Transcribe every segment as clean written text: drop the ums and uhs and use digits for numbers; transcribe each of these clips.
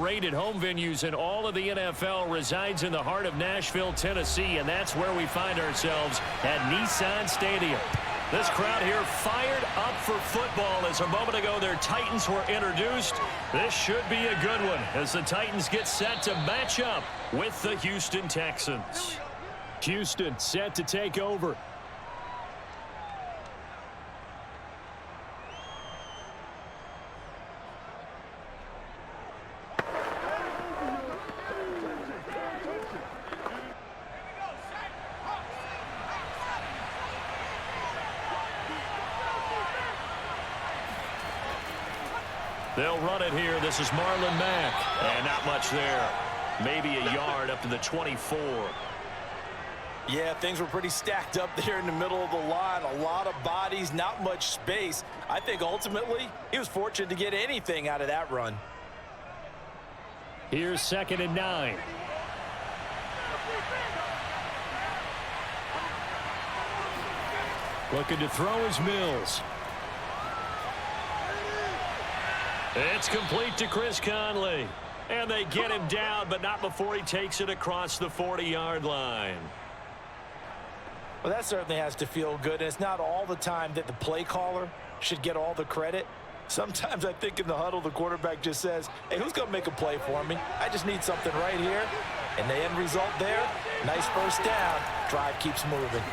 rated home venues in all of the NFL resides in the heart of Nashville, Tennessee, and that's where we find ourselves at Nissan Stadium. This crowd here fired up for football as a moment ago their Titans were introduced. This should be a good one as the Titans get set to match up with the Houston Texans. Houston set to take over. They'll run it here. This is Marlon Mack. And not much there. Maybe a yard up to the 24. Yeah, things were pretty stacked up there in the middle of the line. A lot of bodies, not much space. I think ultimately he was fortunate to get anything out of that run. Here's 2nd and 9. Looking to throw is Mills. It's complete to Chris Conley. And they get him down, but not before he takes it across the 40-yard line. Well, that certainly has to feel good. And it's not all the time that the play caller should get all the credit. Sometimes I think in the huddle, the quarterback just says, hey, who's going to make a play for me? I just need something right here. And the end result there, nice first down. Drive keeps moving.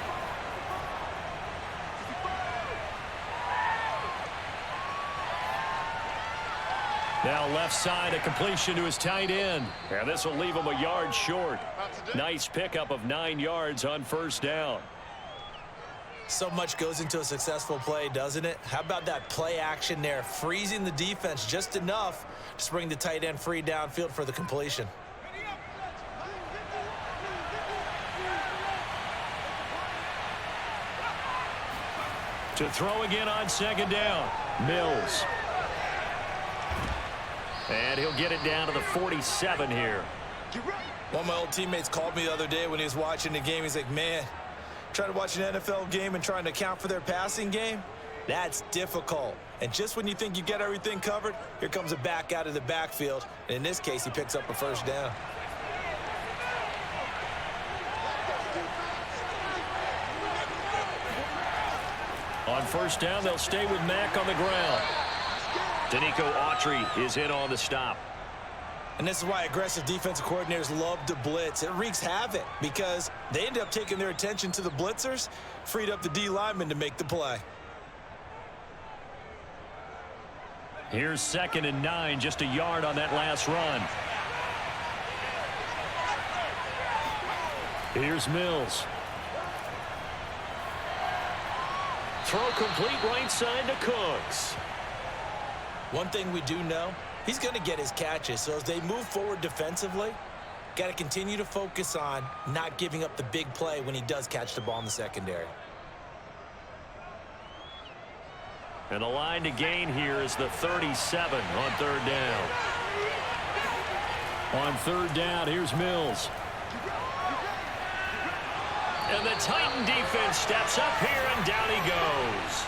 Now left side, a completion to his tight end. And this will leave him a yard short. Nice pickup of 9 yards on first down. So much goes into a successful play, doesn't it? How about that play action there? Freezing the defense just enough to bring the tight end free downfield for the completion. To throw again on 2nd down. Mills. And he'll get it down to the 47 here. One of my old teammates called me the other day when he was watching the game. He's like, man, trying to watch an NFL game and trying to account for their passing game, that's difficult. And just when you think you get everything covered, here comes a back out of the backfield. And in this case, he picks up a first down. On first down, they'll stay with Mack on the ground. Danico Autry is in on the stop. And this is why aggressive defensive coordinators love to blitz. It wreaks havoc because they end up taking their attention to the blitzers, freed up the D lineman to make the play. Here's 2nd and 9, just a yard on that last run. Here's Mills. Throw complete right side to Cooks. One thing we do know, he's going to get his catches. So as they move forward defensively, got to continue to focus on not giving up the big play when he does catch the ball in the secondary. And the line to gain here is the 37 on 3rd down. On 3rd down, here's Mills. And the Titan defense steps up here, and down he goes.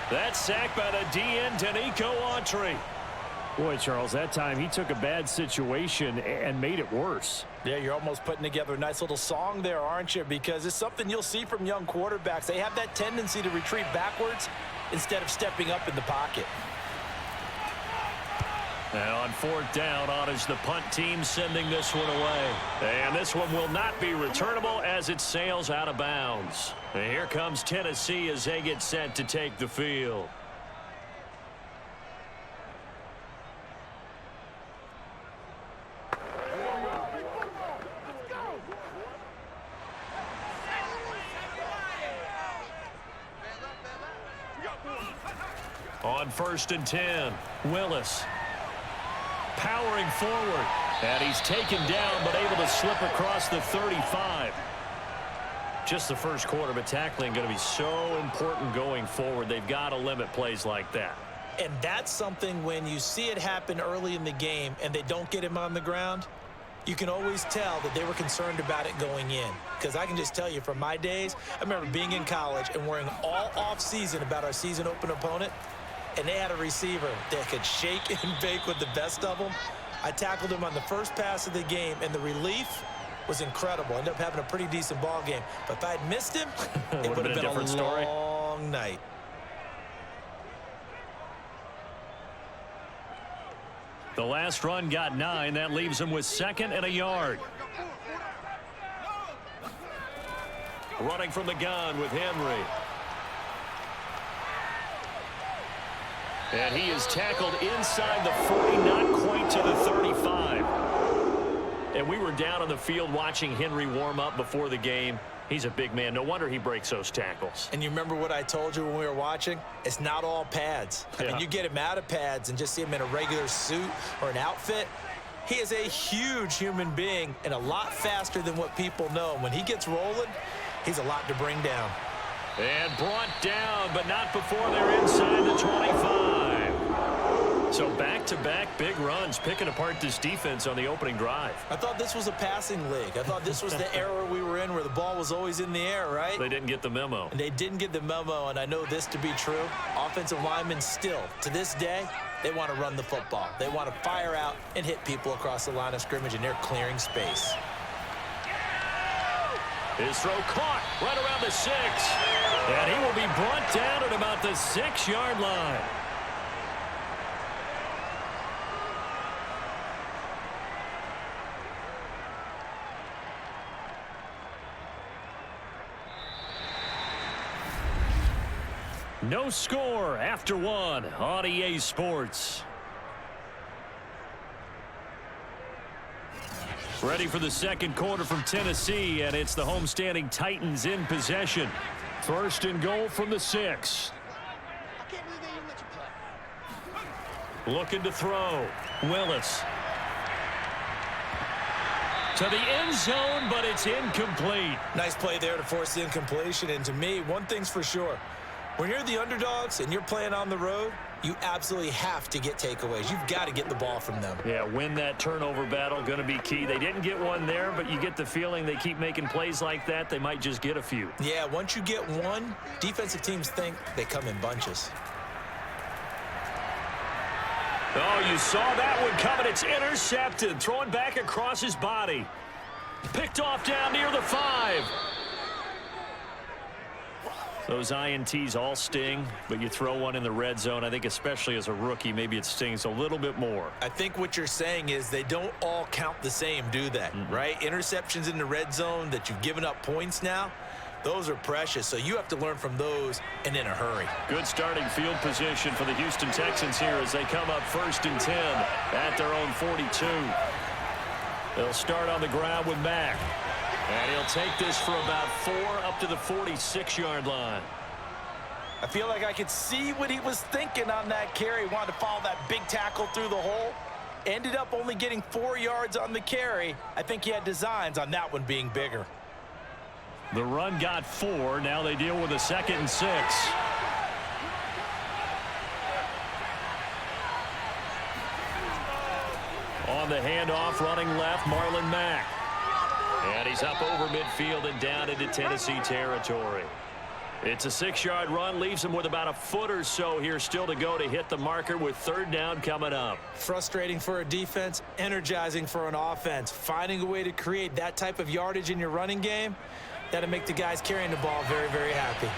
That's sacked by the DN, Danico Autry. Boy, Charles, that time he took a bad situation and made it worse. Yeah, you're almost putting together a nice little song there, aren't you? Because it's something you'll see from young quarterbacks. They have that tendency to retreat backwards instead of stepping up in the pocket. And on 4th down, on is the punt team sending this one away. And this one will not be returnable as it sails out of bounds. And here comes Tennessee as they get set to take the field. On 1st and 10, Willis. Powering forward, and he's taken down but able to slip across the 35. Just the first quarter, but tackling going to be so important going forward. They've got to limit plays like that. And that's something when you see it happen early in the game and they don't get him on the ground, you can always tell that they were concerned about it going in. Because I can just tell you from my days, I remember being in college and worrying all off-season about our season open opponent. And they had a receiver that could shake and bake with the best of them. I tackled him on the first pass of the game, and the relief was incredible. Ended up having a pretty decent ball game. But if I had missed him, it would have been a different story. Long night. The last run got 9. That leaves him with 2nd and a yard. Running from the gun with Henry. And he is tackled inside the 40, not quite to the 35. And we were down on the field watching Henry warm up before the game. He's a big man. No wonder he breaks those tackles. And you remember what I told you when we were watching? It's not all pads. I mean, you get him out of pads and just see him in a regular suit or an outfit. He is a huge human being and a lot faster than what people know. When he gets rolling, he's a lot to bring down. And brought down, but not before they're inside the 25. So back-to-back big runs, picking apart this defense on the opening drive. I thought this was a passing league. I thought this was the era we were in where the ball was always in the air, right? They didn't get the memo. And they didn't get the memo, and I know this to be true. Offensive linemen still, to this day, they want to run the football. They want to fire out and hit people across the line of scrimmage, and they're clearing space. His throw caught right around the 6. And he will be brought down at about the 6-yard line. No score after 1 on EA Sports. Ready for the second quarter from Tennessee, and it's the homestanding Titans in possession. 1st and goal from the 6. Looking to throw. Willis. To the end zone, but it's incomplete. Nice play there to force the incompletion, and to me, one thing's for sure. When you're the underdogs and you're playing on the road, you absolutely have to get takeaways. You've got to get the ball from them. Yeah, win that turnover battle, going to be key. They didn't get one there, but you get the feeling they keep making plays like that, they might just get a few. Yeah, once you get one, defensive teams think they come in bunches. Oh, you saw that one coming. It's intercepted. Throwing back across his body. Picked off down near the 5. Those INTs all sting, but you throw one in the red zone. I think especially as a rookie, maybe it stings a little bit more. I think what you're saying is they don't all count the same, do they? Right? Interceptions in the red zone that you've given up points now, those are precious. So you have to learn from those and in a hurry. Good starting field position for the Houston Texans here as they come up 1st and 10 at their own 42. They'll start on the ground with Mack. And he'll take this for about 4 up to the 46-yard line. I feel like I could see what he was thinking on that carry. Wanted to follow that big tackle through the hole. Ended up only getting 4 yards on the carry. I think he had designs on that one being bigger. The run got 4. Now they deal with a 2nd and 6. On the handoff, running left, Marlon Mack. And he's up over midfield and down into Tennessee territory. It's a 6-yard run, leaves him with about a foot or so here still to go to hit the marker with 3rd down coming up. Frustrating for a defense, energizing for an offense. Finding a way to create that type of yardage in your running game, that'll make the guys carrying the ball very, very happy.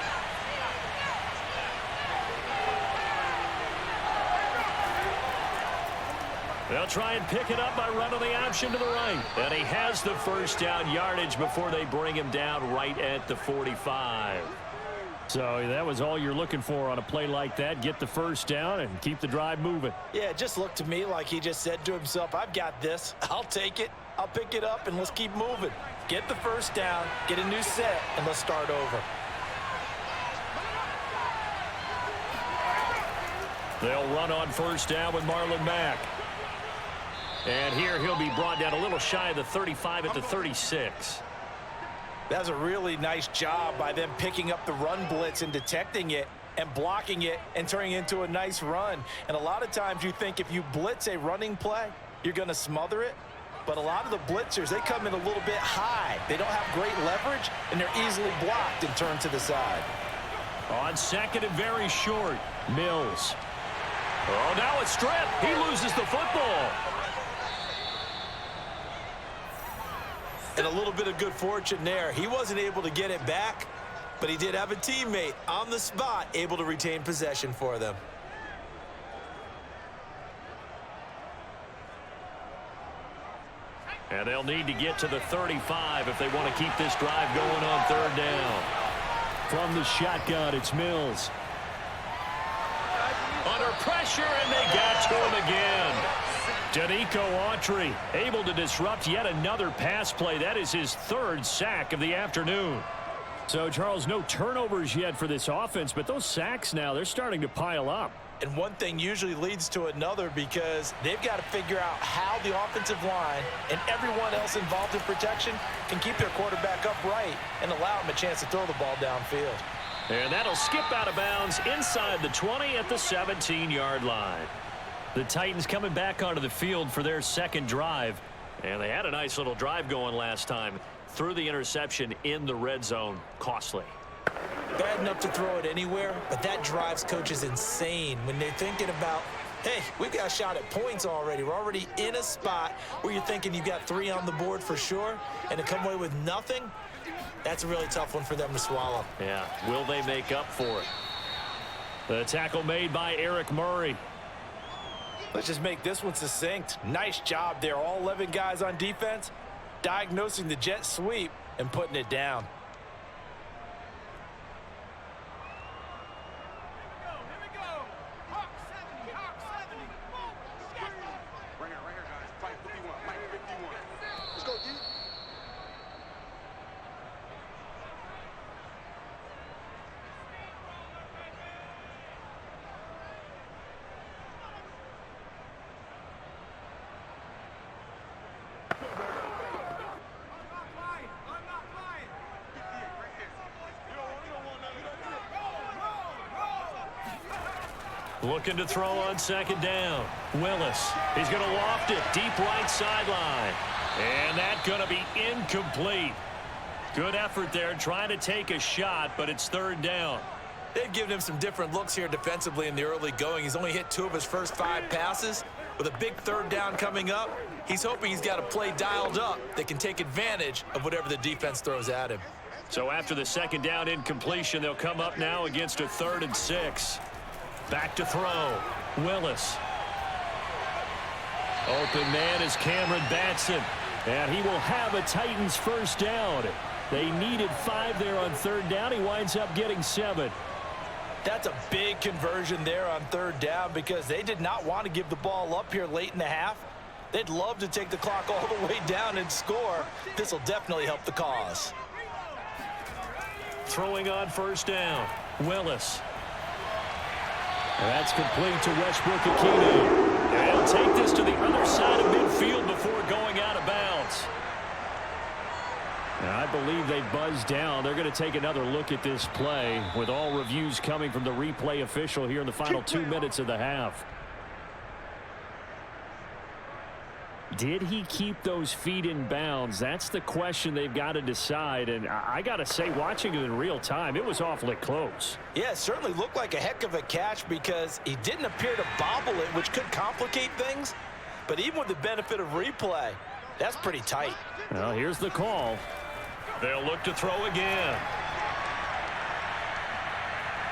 They'll try and pick it up by running the option to the right. And he has the 1st down yardage before they bring him down right at the 45. So that was all you're looking for on a play like that. Get the 1st down and keep the drive moving. Yeah, it just looked to me like he just said to himself, I've got this. I'll take it. I'll pick it up, and let's keep moving. Get the 1st down, get a new set, and let's start over. They'll run on 1st down with Marlon Mack. And here he'll be brought down a little shy of the 35 at the 36. That's a really nice job by them picking up the run blitz and detecting it and blocking it and turning it into a nice run. And a lot of times you think if you blitz a running play, you're going to smother it. But a lot of the blitzers, they come in a little bit high. They don't have great leverage, and they're easily blocked and turned to the side. On 2nd and very short, Mills. Oh, now it's stripped. He loses the football. And a little bit of good fortune there. He wasn't able to get it back, but he did have a teammate on the spot able to retain possession for them. And they'll need to get to the 35 if they want to keep this drive going on third down. From the shotgun, it's Mills. Under pressure, and they got to him again. Danico Autry able to disrupt yet another pass play. That is his third sack of the afternoon. So, Charles, no turnovers yet for this offense, but those sacks now, they're starting to pile up. And one thing usually leads to another because they've got to figure out how the offensive line and everyone else involved in protection can keep their quarterback upright and allow him a chance to throw the ball downfield. And that'll skip out of bounds inside the 20 at the 17-yard line. The Titans coming back onto the field for their second drive. And they had a nice little drive going last time. Threw the interception in the red zone. Costly. Bad enough to throw it anywhere, but that drives coaches insane when they're thinking about, hey, we've got a shot at points already. We're already in a spot where you're thinking you've got 3 on the board for sure, and to come away with nothing, that's a really tough one for them to swallow. Yeah, will they make up for it? The tackle made by Eric Murray. Let's just make this one succinct. Nice job there, all 11 guys on defense, diagnosing the jet sweep and putting it down. Looking to throw on second down. Willis. He's going to loft it deep right sideline. And that's going to be incomplete. Good effort there trying to take a shot, but it's third down. They've given him some different looks here defensively in the early going. He's only hit 2 of his first 5 passes. With a big third down coming up, he's hoping he's got a play dialed up that can take advantage of whatever the defense throws at him. So after the second down incompletion, they'll come up now against a 3rd and 6. Back to throw. Willis. Open man is Cameron Batson. And he will have a Titans first down. They needed 5 there on third down. He winds up getting 7. That's a big conversion there on third down because they did not want to give the ball up here late in the half. They'd love to take the clock all the way down and score. This will definitely help the cause. Throwing on first down. Willis. That's complete to Westbrook-Ikhine. And he'll take this to the other side of midfield before going out of bounds. Now, I believe they buzzed down. They're going to take another look at this play with all reviews coming from the replay official here in the final 2 minutes of the half. Did he keep those feet in bounds? That's the question they've got to decide. And I got to say, watching it in real time, it was awfully close. Yeah, it certainly looked like a heck of a catch because he didn't appear to bobble it, which could complicate things. But even with the benefit of replay, that's pretty tight. Well, here's the call. They'll look to throw again.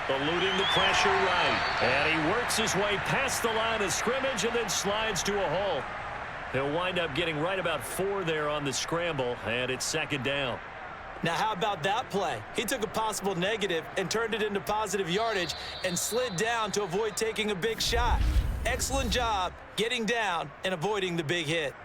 Eluding the pressure right. And he works his way past the line of scrimmage and then slides to a halt. He'll wind up getting right about 4 there on the scramble, and it's second down. Now, how about that play? He took a possible negative and turned it into positive yardage and slid down to avoid taking a big shot. Excellent job getting down and avoiding the big hit.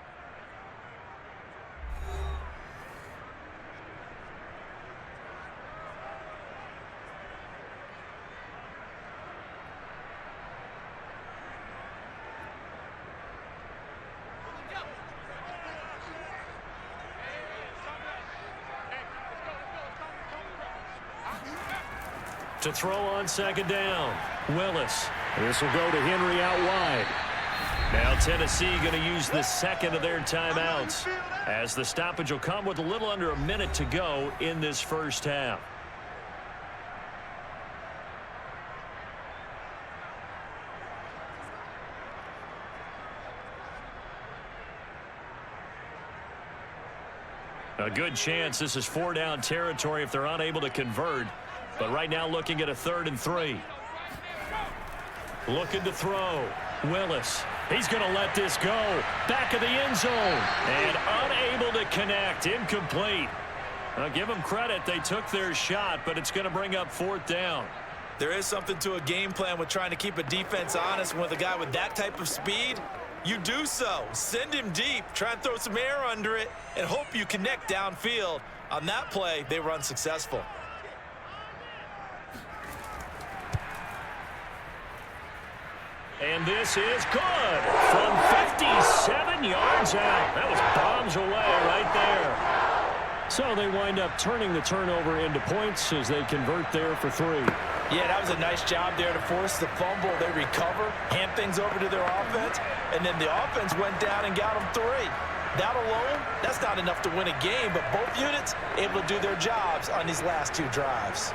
To throw on second down. Willis. This will go to Henry out wide. Now Tennessee going to use the second of their timeouts as the stoppage will come with a little under a minute to go in this first half. A good chance this is 4-down territory if they're unable to convert. But right now looking at a 3rd and 3. Looking to throw. Willis. He's going to let this go. Back of the end zone. And unable to connect. Incomplete. I'll give them credit. They took their shot, but it's going to bring up 4th down. There is something to a game plan with trying to keep a defense honest. With a guy with that type of speed, you do so. Send him deep. Try and throw some air under it and hope you connect downfield. On that play, they were unsuccessful. And this is good from 57 yards out. That was bombs away right there. So they wind up turning the turnover into points as they convert there for 3. Yeah, that was a nice job there to force the fumble. They recover, hand things over to their offense, and then the offense went down and got them 3. That alone, that's not enough to win a game, but both units able to do their jobs on these last 2 drives.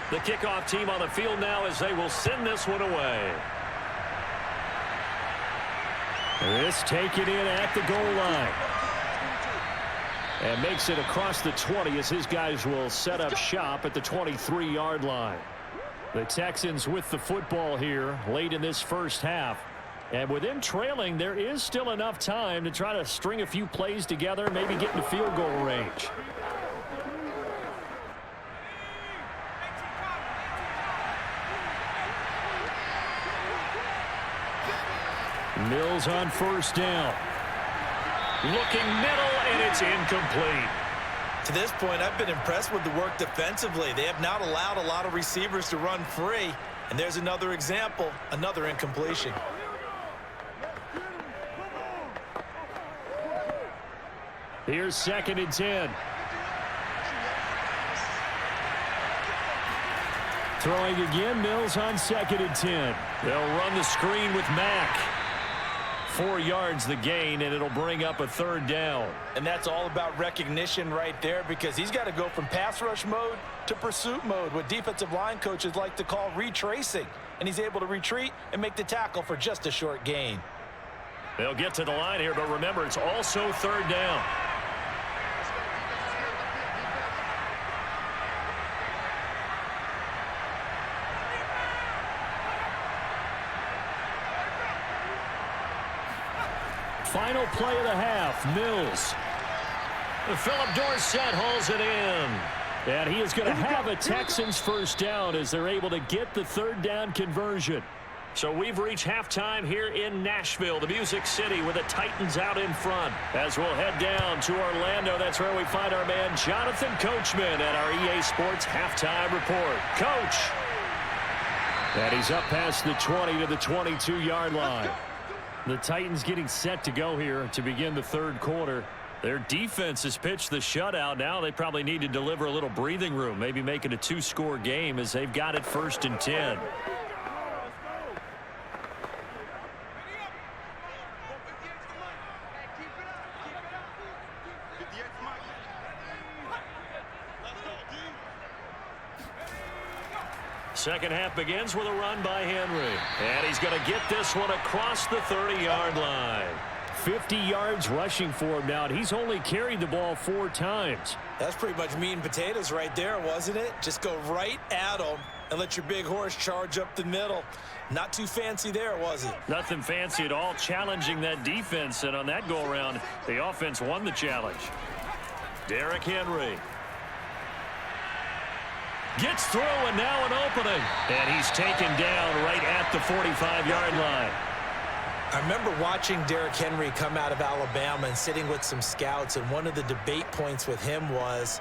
The kickoff team on the field now as they will send this one away. This taken in at the goal line. And makes it across the 20 as his guys will set up shop at the 23-yard line. The Texans with the football here late in this first half. And with them trailing, there is still enough time to try to string a few plays together, maybe get into field goal range. Mills on 1st down. Looking middle, and it's incomplete. To this point, I've been impressed with the work defensively. They have not allowed a lot of receivers to run free. And there's another example, another incompletion. Here's 2nd and 10. Throwing again, Mills on 2nd and 10. They'll run the screen with Mack. 4 yards the gain, and it'll bring up a 3rd down. And that's all about recognition right there, because he's got to go from pass rush mode to pursuit mode, what defensive line coaches like to call retracing. And he's able to retreat and make the tackle for just a short gain. They'll get to the line here, but remember, it's also 3rd down. Final play of the half, Mills. Philip Dorsett hauls it in. And he is going to have a Texans 1st down as they're able to get the 3rd down conversion. So we've reached halftime here in Nashville, the Music City, with the Titans out in front. As we'll head down to Orlando, that's where we find our man Jonathan Coachman at our EA Sports Halftime Report. Coach. And he's up past the 20 to the 22-yard line. The Titans getting set to go here to begin the 3rd quarter. Their defense has pitched the shutout. Now they probably need to deliver a little breathing room, maybe make it a 2-score game as they've got it 1st and 10. Second half begins with a run by Henry. And he's going to get this one across the 30-yard line. 50 yards rushing for him now, and he's only carried the ball 4 times. That's pretty much meat and potatoes right there, wasn't it? Just go right at him and let your big horse charge up the middle. Not too fancy there, was it? Nothing fancy at all, challenging that defense. And on that go-around, the offense won the challenge. Derrick Henry. Gets through, and now an opening. And he's taken down right at the 45-yard line. I remember watching Derrick Henry come out of Alabama and sitting with some scouts, and one of the debate points with him was,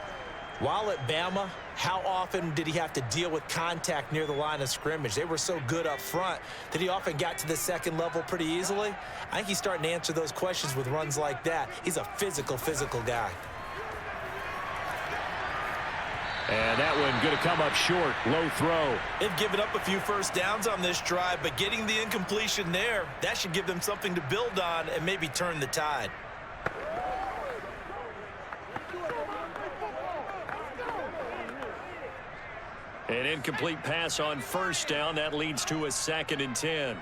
while at Bama, how often did he have to deal with contact near the line of scrimmage? They were so good up front that he often got to the second level pretty easily. I think he's starting to answer those questions with runs like that. He's a physical guy. And that one going to come up short. Low throw. They've given up a few first downs on this drive, but getting the incompletion there, that should give them something to build on and maybe turn the tide. An incomplete pass on first down. That leads to a 2nd and 10.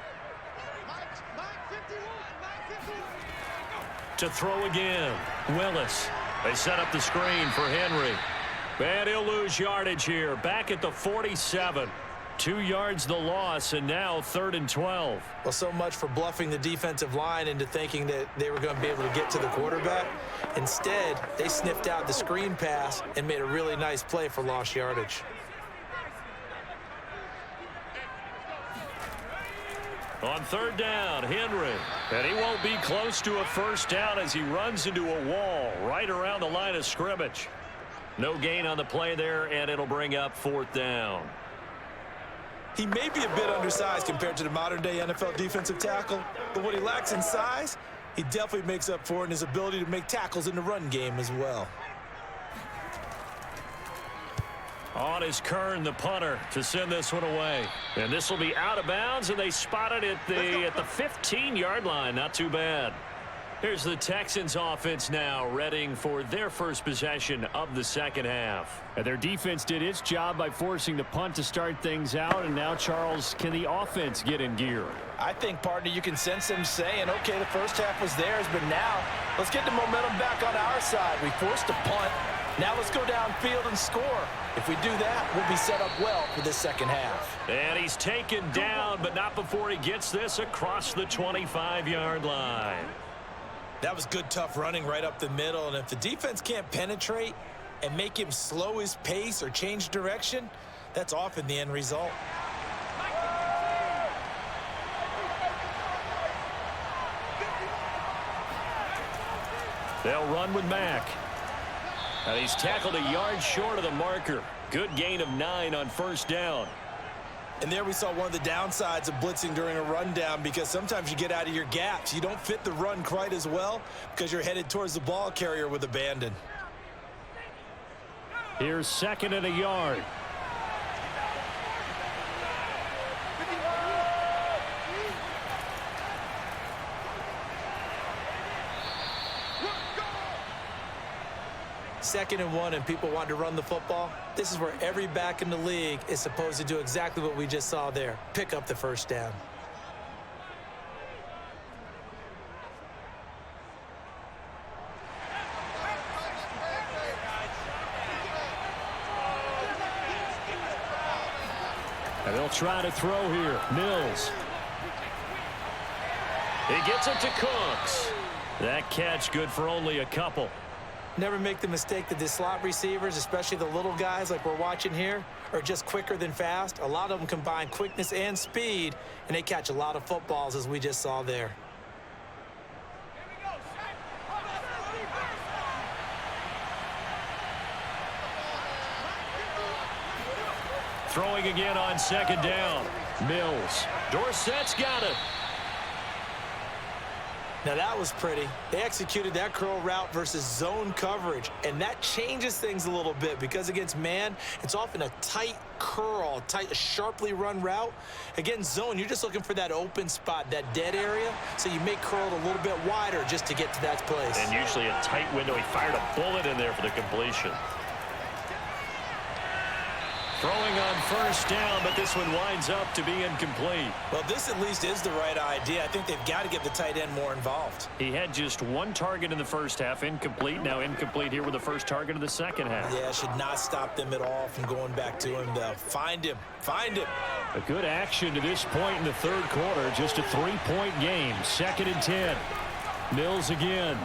To throw again. Willis. They set up the screen for Henry. And he'll lose yardage here. Back at the 47. 2 yards the loss, and now 3rd and 12. Well, so much for bluffing the defensive line into thinking that they were going to be able to get to the quarterback. Instead, they sniffed out the screen pass and made a really nice play for lost yardage. On 3rd down, Henry. And he won't be close to a first down as he runs into a wall right around the line of scrimmage. No gain on the play there, and it'll bring up 4th down. He may be a bit undersized compared to the modern-day NFL defensive tackle, but what he lacks in size, he definitely makes up for it in his ability to make tackles in the run game as well. On is Kern, the punter, to send this one away. And this will be out of bounds, and they spot it at the 15-yard line. Not too bad. Here's the Texans offense now, readying for their first possession of the second half. And their defense did its job by forcing the punt to start things out, and now, Charles, can the offense get in gear? I think, partner, you can sense them saying, okay, the first half was theirs, but now let's get the momentum back on our side. We forced a punt. Now let's go downfield and score. If we do that, we'll be set up well for this second half. And he's taken down, but not before he gets this across the 25-yard line. That was good, tough running right up the middle. And if the defense can't penetrate and make him slow his pace or change direction, that's often the end result. They'll run with Mack. And he's tackled a yard short of the marker. Good gain of 9 on first down. And there we saw one of the downsides of blitzing during a rundown, because sometimes you get out of your gaps. You don't fit the run quite as well because you're headed towards the ball carrier with abandon. Here's 2nd and a yard. Second and 1 and people want to run the football. This is where every back in the league is supposed to do exactly what we just saw there. Pick up the first down. And they'll try to throw here. Mills. He gets it to Cooks. That catch good for only a couple. Never make the mistake that the slot receivers, especially the little guys like we're watching here, are just quicker than fast. A lot of them combine quickness and speed, and they catch a lot of footballs, as we just saw there. Throwing again on 2nd down. Mills. Dorsett's got it. Now that was pretty. They executed that curl route versus zone coverage, and that changes things a little bit because against man, it's often a tight curl, a sharply run route. Against zone, you're just looking for that open spot, that dead area, so you make curl a little bit wider just to get to that place. And usually a tight window. He fired a bullet in there for the completion. Throwing on first down, but this one winds up to be incomplete. Well, this at least is the right idea. I think they've got to get the tight end more involved. He had just 1 target in the first half, incomplete. Now incomplete here with the first target of the second half. Yeah, should not stop them at all from going back to him, though. Find him. Find him. A good action to this point in the third quarter. Just a 3-point game. 2nd and 10. Mills again.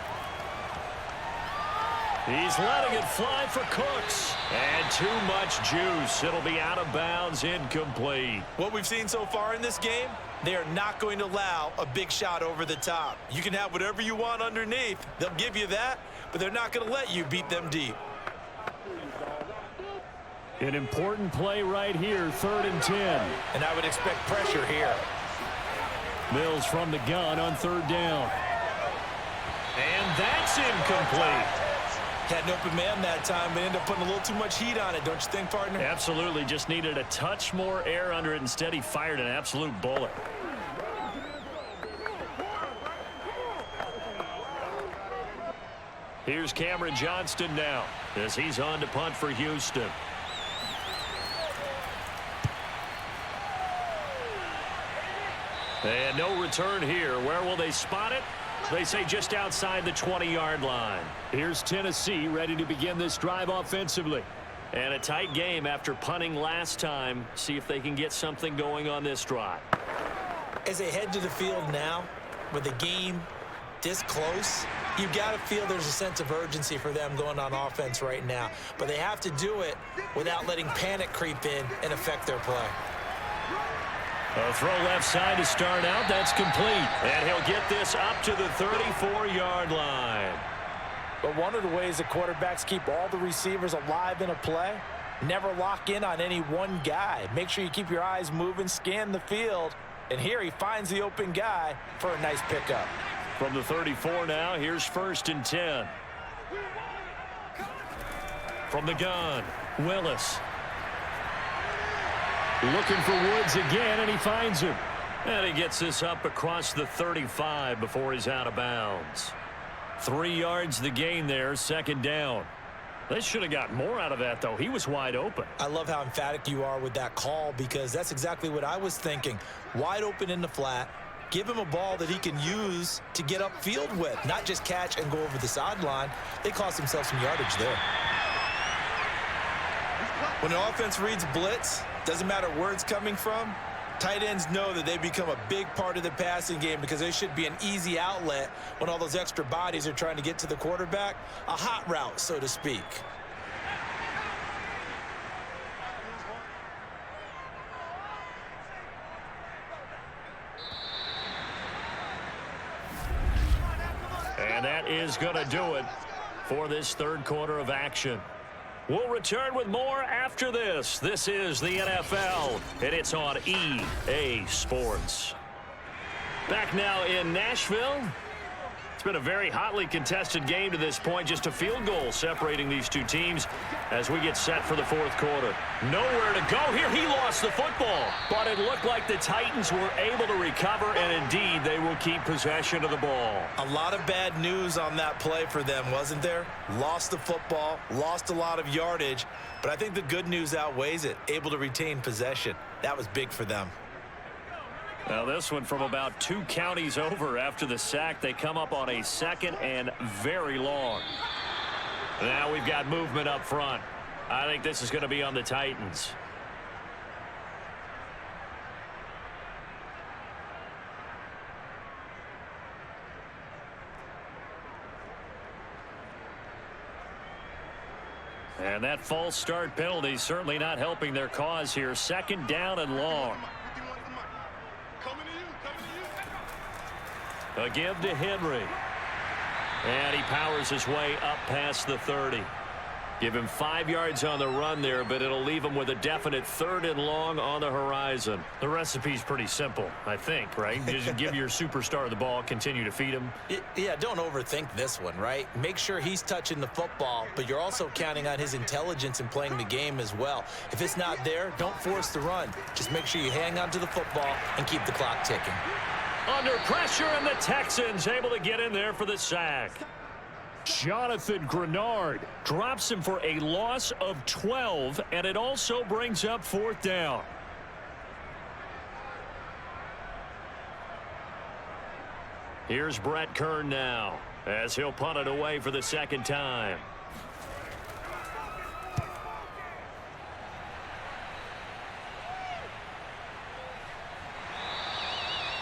He's letting it fly for Cooks. And too much juice. It'll be out of bounds, incomplete. What we've seen so far in this game, they are not going to allow a big shot over the top. You can have whatever you want underneath. They'll give you that, but they're not going to let you beat them deep. An important play right here, 3rd and 10. And I would expect pressure here. Mills from the gun on 3rd down. And that's incomplete. Had an open man that time, but ended up putting a little too much heat on it, don't you think, partner? Absolutely. Just needed a touch more air under it. Instead, he fired an absolute bullet. Here's Cameron Johnston now as he's on to punt for Houston. And no return here. Where will they spot it? They say just outside the 20-yard line. Here's Tennessee ready to begin this drive offensively. And a tight game after punting last time. See if they can get something going on this drive. As they head to the field now, with the game this close, you've got to feel there's a sense of urgency for them going on offense right now. But they have to do it without letting panic creep in and affect their play. A throw left side to start out. That's complete. And he'll get this up to the 34-yard line. But one of the ways that quarterbacks keep all the receivers alive in a play, never lock in on any one guy. Make sure you keep your eyes moving, scan the field. And here he finds the open guy for a nice pickup. From the 34 now, here's 1st and 10. From the gun, Willis. Looking for Woods again, and he finds him. And he gets this up across the 35 before he's out of bounds. 3 yards the gain there, 2nd down. They should have got more out of that, though. He was wide open. I love how emphatic you are with that call because that's exactly what I was thinking. Wide open in the flat. Give him a ball that he can use to get upfield with, not just catch and go over the sideline. They cost themselves some yardage there. When an offense reads blitz, doesn't matter where it's coming from, tight ends know that they become a big part of the passing game because they should be an easy outlet when all those extra bodies are trying to get to the quarterback. A hot route, so to speak. And that is going to do it for this 3rd quarter of action. We'll return with more after this. This is the NFL, and it's on EA Sports. Back now in Nashville. It's been a very hotly contested game to this point. Just a field goal separating these two teams as we get set for the 4th quarter. Nowhere to go here. He lost the football, but it looked like the Titans were able to recover, and indeed they will keep possession of the ball. A lot of bad news on that play for them, wasn't there? Lost the football, lost a lot of yardage, but I think the good news outweighs it. Able to retain possession. That was big for them. Now this one from about 2 counties over after the sack. They come up on a 2nd and very long. Now we've got movement up front. I think this is going to be on the Titans. And that false start penalty certainly not helping their cause here. 2nd down and long. A give to Henry. And he powers his way up past the 30. Give him 5 yards on the run there, but it'll leave him with a definite 3rd and long on the horizon. The recipe's pretty simple, I think, right? Just give your superstar the ball, continue to feed him. Yeah, don't overthink this one, right? Make sure he's touching the football, but you're also counting on his intelligence in playing the game as well. If it's not there, don't force the run. Just make sure you hang on to the football and keep the clock ticking. Under pressure, and the Texans able to get in there for the sack. Jonathan Grenard Drops him for a loss of 12, and it also brings up 4th down. Here's Brett Kern now as he'll punt it away for the 2nd time.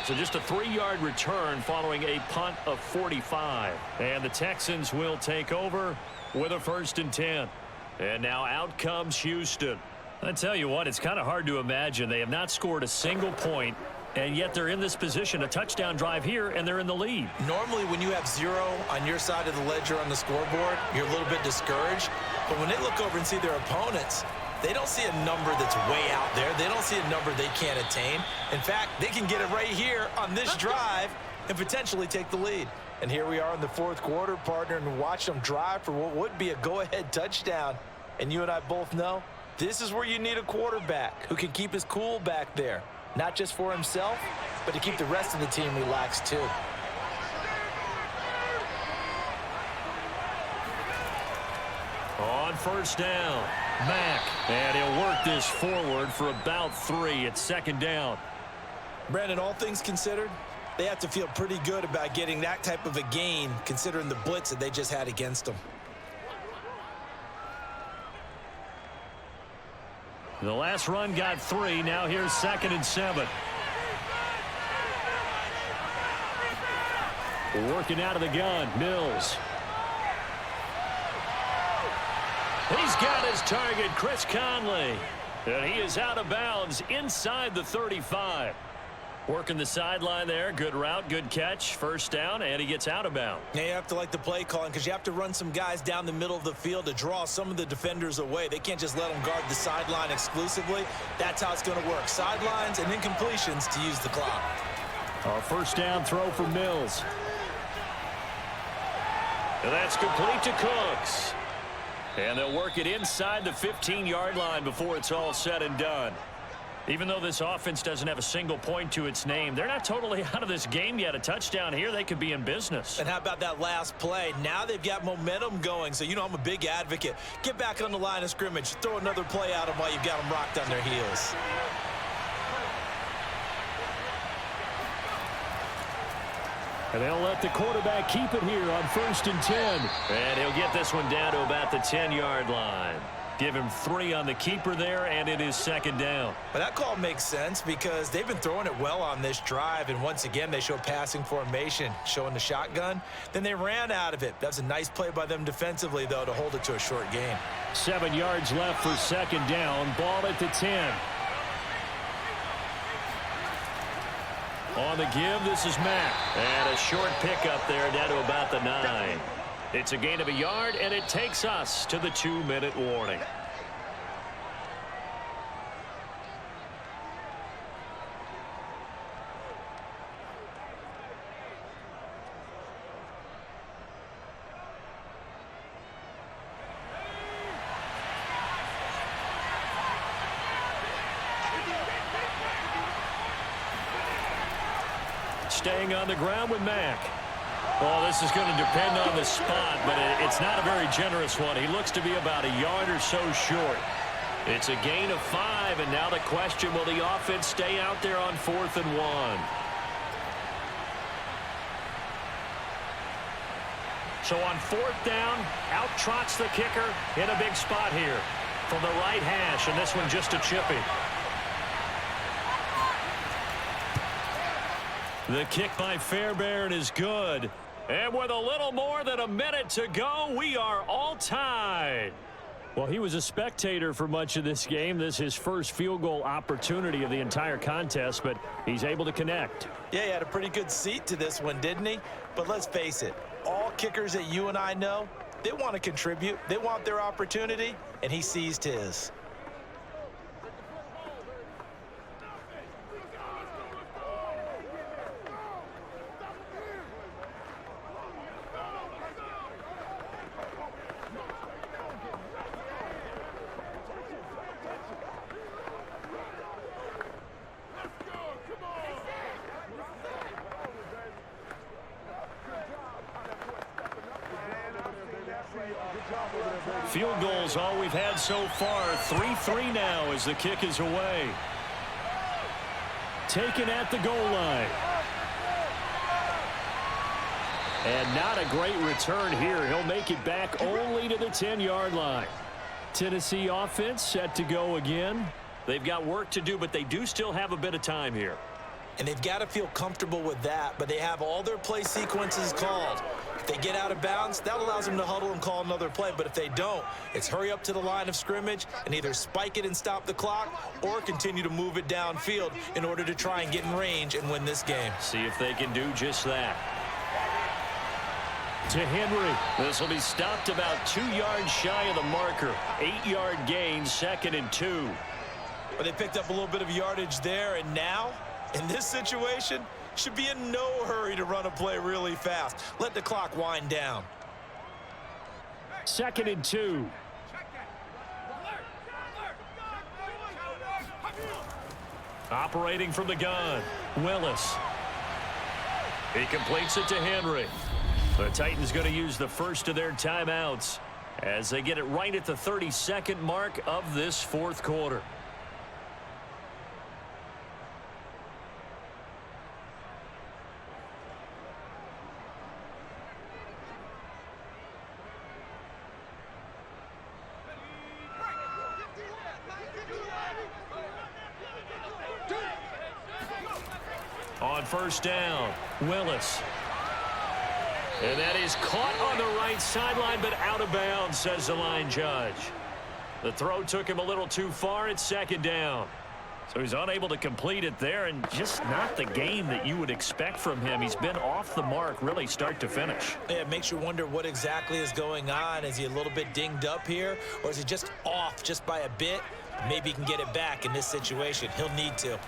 So just a 3-yard return following a punt of 45. And the Texans will take over with a 1st and 10. And now out comes Houston. I tell you what, it's kind of hard to imagine. They have not scored a single point, and yet they're in this position, a touchdown drive here, and they're in the lead. Normally when you have 0 on your side of the ledger on the scoreboard, you're a little bit discouraged. But when they look over and see their opponents, they don't see a number that's way out there. They don't see a number they can't attain. In fact, they can get it right here on this drive and potentially take the lead. And here we are in the fourth quarter, partner, and watch them drive for what would be a go-ahead touchdown. And you and I both know this is where you need a quarterback who can keep his cool back there, not just for himself, but to keep the rest of the team relaxed too. On first down, Mack. And he'll work this forward for about 3. It's second down. Brandon, all things considered, they have to feel pretty good about getting that type of a gain, considering the blitz that they just had against them. The last run got 3. Now here's 2nd and 7. Working out of the gun, Mills. He's got his target, Chris Conley. And he is out of bounds inside the 35. Working the sideline there. Good route, good catch. First down, and he gets out of bounds. Yeah, you have to like the play calling because you have to run some guys down the middle of the field to draw some of the defenders away. They can't just let them guard the sideline exclusively. That's how it's going to work. Sidelines and incompletions to use the clock. A first down throw for Mills. And that's complete to Cooks. And they'll work it inside the 15-yard line before it's all said and done. Even though this offense doesn't have a single point to its name, they're not totally out of this game yet. A touchdown here, they could be in business. And how about that last play? Now they've got momentum going, so you know I'm a big advocate. Get back on the line of scrimmage. Throw another play at them while you've got them rocked on their heels. And they'll let the quarterback keep it here on 1st and 10. And he'll get this one down to about the 10-yard line. Give him 3 on the keeper there, and it is 2nd down. But that call makes sense because they've been throwing it well on this drive, and once again, they show passing formation, showing the shotgun. Then they ran out of it. That's a nice play by them defensively, though, to hold it to a short gain. 7 yards left for 2nd down. Ball at the 10. On the give, this is Mack. And a short pickup there down to about the 9. It's a gain of 1 yard, and it takes us to the 2-minute warning. Staying on the ground with Mack. Well, this is going to depend on the spot, but it's not a very generous one. He looks to be about 1 yard or so short. It's a gain of 5, and now the question, will the offense stay out there on 4th and 1? So on 4th down, out trots the kicker in a big spot here from the right hash, and this one just a chippy. The kick by Fairbairn is good. And with a little more than a minute to go, we are all tied. Well, he was a spectator for much of this game. This is his first field goal opportunity of the entire contest, but he's able to connect. Yeah, he had a pretty good seat to this one, didn't he? But let's face it, all kickers that you and I know, they want to contribute. They want their opportunity, and he seized his. Field goals all we've had so far. 3-3 now as the kick is away. Taken at the goal line. And not a great return here. He'll make it back only to the 10-yard line. Tennessee offense set to go again. They've got work to do, but they do still have a bit of time here. And they've got to feel comfortable with that, but they have all their play sequences called. If they get out of bounds, that allows them to huddle and call another play. But if they don't, it's hurry up to the line of scrimmage and either spike it and stop the clock or continue to move it downfield in order to try and get in range and win this game. See if they can do just that. To Henry. This will be stopped about 2 yards shy of the marker. 8-yard gain, 2nd and 2. But they picked up a little bit of yardage there, and now, in this situation, should be in no hurry to run a play really fast. Let the clock wind down. 2nd and 2. Operating from the gun, Willis. He completes it to Henry. The Titans going to use the first of their timeouts as they get it right at the 32nd mark of this fourth quarter. On first down, Willis. And that is caught on the right sideline, but out of bounds, says the line judge. The throw took him a little too far at 2nd down. So he's unable to complete it there, and just not the game that you would expect from him. He's been off the mark, really start to finish. Yeah, it makes you wonder what exactly is going on. Is he a little bit dinged up here, or is he just off just by a bit? Maybe he can get it back in this situation. He'll need to.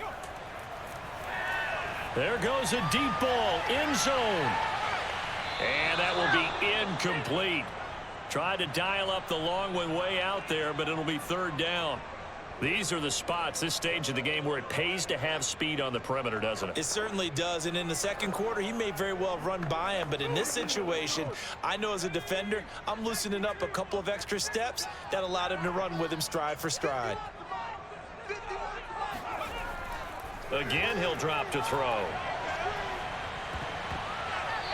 There goes a deep ball, end zone. And that will be incomplete. Tried to dial up the long one way out there, but it'll be 3rd down. These are the spots, this stage of the game, where it pays to have speed on the perimeter, doesn't it? It certainly does, and in the second quarter, he may very well run by him, but in this situation, I know as a defender, I'm loosening up a couple of extra steps that allowed him to run with him stride for stride. Again, he'll drop to throw.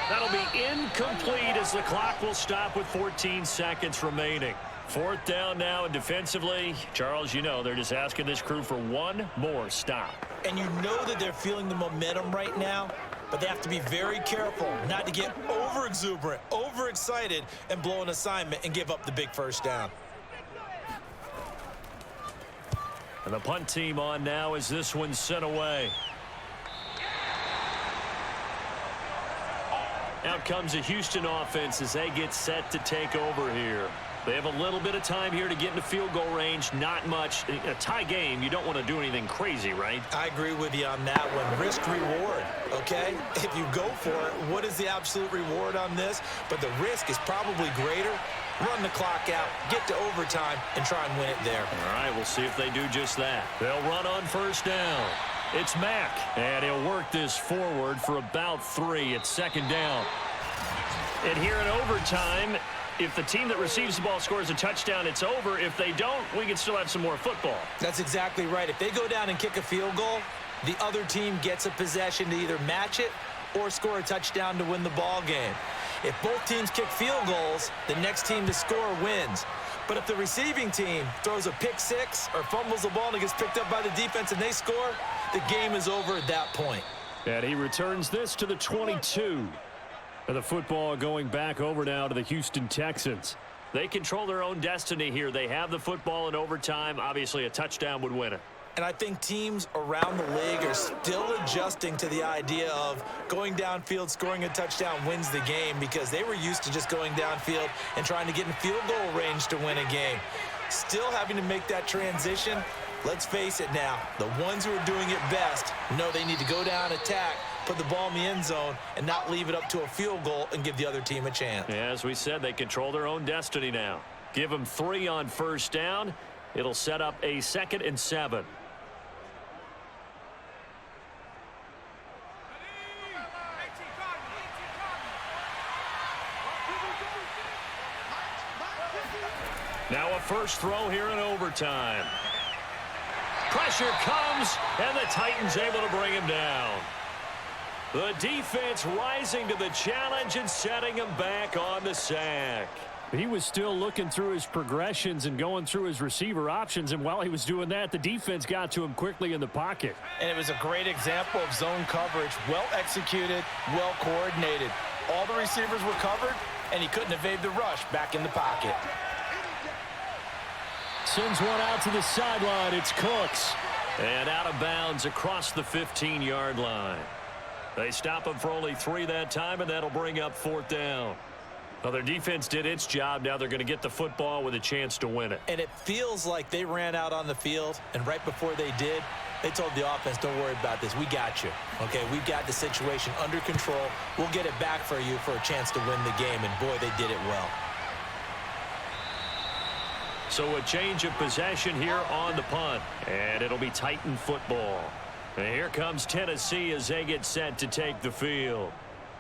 That'll be incomplete as the clock will stop with 14 seconds remaining. 4th down now, and defensively, Charles, you know, they're just asking this crew for one more stop. And you know that they're feeling the momentum right now, but they have to be very careful not to get over-exuberant, over-excited, and blow an assignment and give up the big first down. And the punt team on now as this one's sent away. Out comes the Houston offense as they get set to take over here. They have a little bit of time here to get into field goal range. Not much. In a tie game, you don't want to do anything crazy, right? I agree with you on that one. Risk-reward, okay? If you go for it, what is the absolute reward on this? But the risk is probably greater. Run the clock out, get to overtime, and try and win it there. All right, we'll see if they do just that. They'll run on first down. It's Mack, and he'll work this forward for about 3 at 2nd down. And here in overtime, if the team that receives the ball scores a touchdown, it's over. If they don't, we can still have some more football. That's exactly right. If they go down and kick a field goal, the other team gets a possession to either match it or score a touchdown to win the ball game. If both teams kick field goals, the next team to score wins. But if the receiving team throws a pick six or fumbles the ball and it gets picked up by the defense and they score, the game is over at that point. And he returns this to the 22. And the football going back over now to the Houston Texans. They control their own destiny here. They have the football in overtime. Obviously, a touchdown would win it. And I think teams around the league are still adjusting to the idea of going downfield, scoring a touchdown wins the game, because they were used to just going downfield and trying to get in field goal range to win a game. Still having to make that transition. Let's face it now, the ones who are doing it best know they need to go down, attack, put the ball in the end zone, and not leave it up to a field goal and give the other team a chance. Yeah, as we said, they control their own destiny now. Give them 3 on first down. It'll set up a 2nd and 7. Now a first throw here in overtime. Pressure comes, and the Titans able to bring him down. The defense rising to the challenge and setting him back on the sack. He was still looking through his progressions and going through his receiver options, and while he was doing that, the defense got to him quickly in the pocket. And it was a great example of zone coverage, well executed, well coordinated. All the receivers were covered, and he couldn't evade the rush back in the pocket. Sends one out to the sideline. It's Cooks. And out of bounds across the 15-yard line. They stop him for only 3 that time, and that'll bring up 4th down. Well, their defense did its job. Now they're going to get the football with a chance to win it. And it feels like they ran out on the field, and right before they did, They told the offense, don't worry about this. We got you. Okay, we've got the situation under control. We'll get it back for you for a chance to win the game. And, boy, they did it well. So a change of possession here on the punt. And it'll be Titan football. And here comes Tennessee as they get set to take the field.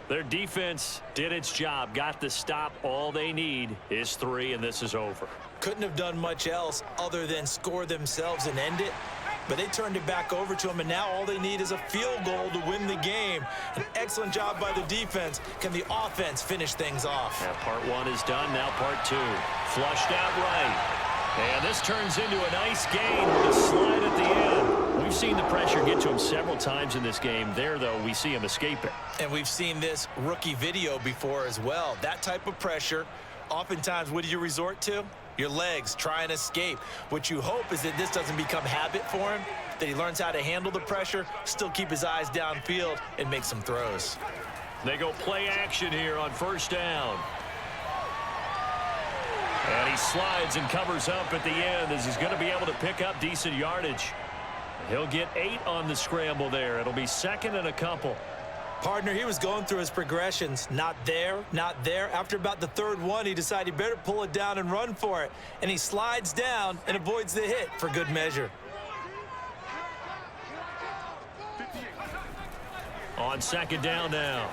Their defense did its job, got the stop. All they need is 3, and this is over. Couldn't have done much else other than score themselves and end it. But they turned it back over to them, and now all they need is a field goal to win the game. An excellent job by the defense. Can the offense finish things off? Yeah, part 1 is done. Now part 2. Flushed out right. And this turns into a nice gain with a slide at the end. We've seen the pressure get to him several times in this game. There, though, we see him escape it. And we've seen this rookie video before as well. That type of pressure, oftentimes, what do you resort to? Your legs, try and escape. What you hope is that this doesn't become habit for him, that he learns how to handle the pressure, still keep his eyes downfield, and make some throws. They go play action here on first down. And he slides and covers up at the end as he's going to be able to pick up decent yardage. He'll get 8 on the scramble there. It'll be second and a couple. Partner, he was going through his progressions. Not there, not there. After about the third one, he decided he better pull it down and run for it. And he slides down and avoids the hit for good measure. On second down now,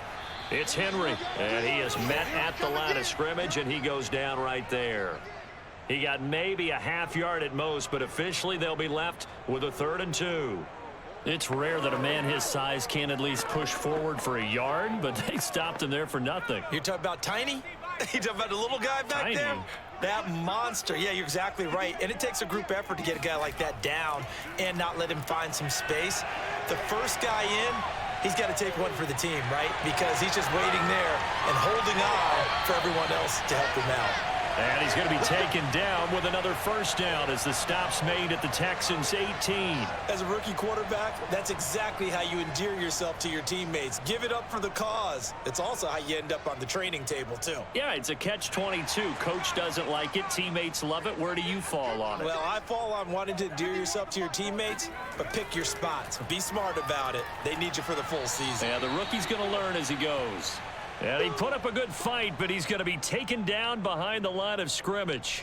it's Henry. And he is met at the line of scrimmage, and he goes down right there. He got maybe a half yard at most, but officially they'll be left with a 3rd and 2. It's rare that a man his size can at least push forward for a yard, but they stopped him there for nothing. You're talking about tiny? You're talking about the little guy back Tiny. there? That monster. Yeah, you're exactly right. And it takes a group effort to get a guy like that down and not let him find some space. The first guy in, he's got to take one for the team, right? Because he's just waiting there and holding on for everyone else to help him out. And he's going to be taken down with another first down as the stop's made at the Texans' 18. As a rookie quarterback, that's exactly how you endear yourself to your teammates. Give it up for the cause. It's also how you end up on the training table, too. Yeah, it's a catch-22. Coach doesn't like it. Teammates love it. Where do you fall on it? Well, I fall on wanting to endear yourself to your teammates, but pick your spots. Be smart about it. They need you for the full season. Yeah, the rookie's going to learn as he goes. And he put up a good fight, but he's going to be taken down behind the line of scrimmage.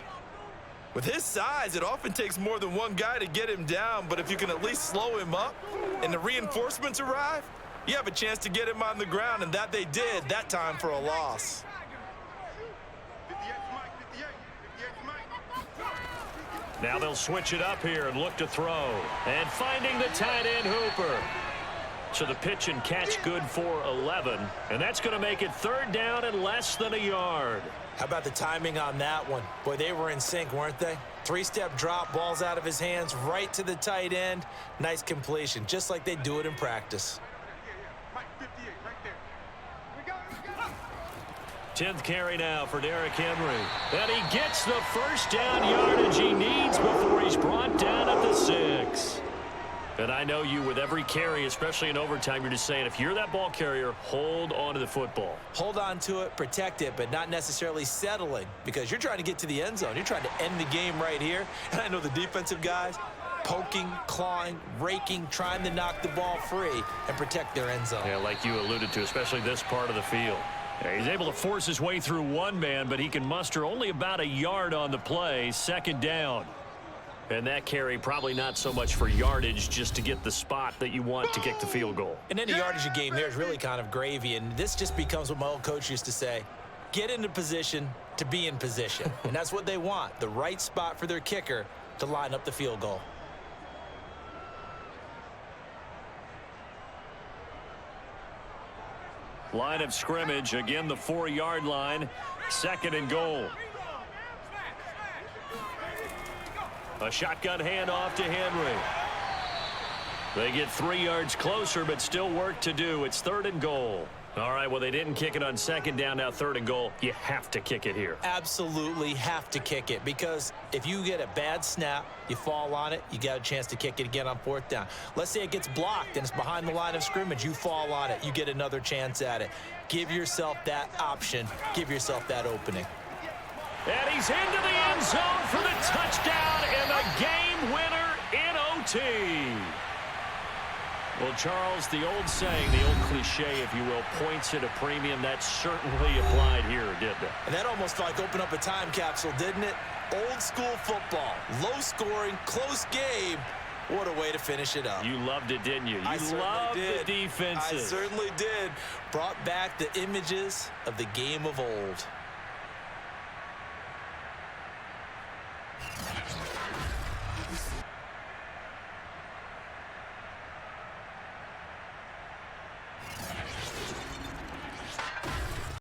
With his size, it often takes more than one guy to get him down, but if you can at least slow him up and the reinforcements arrive, you have a chance to get him on the ground, and that they did that time for a loss. Now they'll switch it up here and look to throw. And finding the tight end Hooper. So the pitch and catch good for 11. And that's going to make it 3rd down and less than a yard. How about the timing on that one? Boy, they were in sync, weren't they? 3-step drop, balls out of his hands, right to the tight end. Nice completion, just like they do it in practice. 10th carry now for Derrick Henry. And he gets the first down yardage he needs before he's brought down at the 6. And I know you, with every carry, especially in overtime, you're just saying, if you're that ball carrier, hold on to the football. Hold on to it, protect it, but not necessarily settling, because you're trying to get to the end zone. You're trying to end the game right here. And I know the defensive guys poking, clawing, raking, trying to knock the ball free and protect their end zone. Yeah, like you alluded to, especially this part of the field. Yeah, he's able to force his way through one man, but he can muster only about a yard on the play. 2nd down. And that carry probably not so much for yardage, just to get the spot that you want to kick the field goal. And any yardage a game there is really kind of gravy, and this just becomes what my old coach used to say, get into position to be in position. And that's what they want, the right spot for their kicker to line up the field goal. Line of scrimmage, again the 4-yard line, 2nd and goal. A shotgun handoff to Henry. They get 3 yards closer, but still work to do. It's 3rd and goal. All right, well, they didn't kick it on 2nd down, now 3rd and goal. You have to kick it here. Absolutely have to kick it, because if you get a bad snap, you fall on it, you got a chance to kick it again on 4th down. Let's say it gets blocked and it's behind the line of scrimmage. You fall on it, you get another chance at it. Give yourself that option. Give yourself that opening. And he's into the end zone for the touchdown and the game winner in OT. Well, Charles, the old saying, the old cliche, if you will, points at a premium, that certainly applied here, didn't it? And that almost like opened up a time capsule, didn't it? Old school football, low scoring, close game. What a way to finish it up. You loved it, didn't you? You loved the defenses. I certainly did. Brought back the images of the game of old.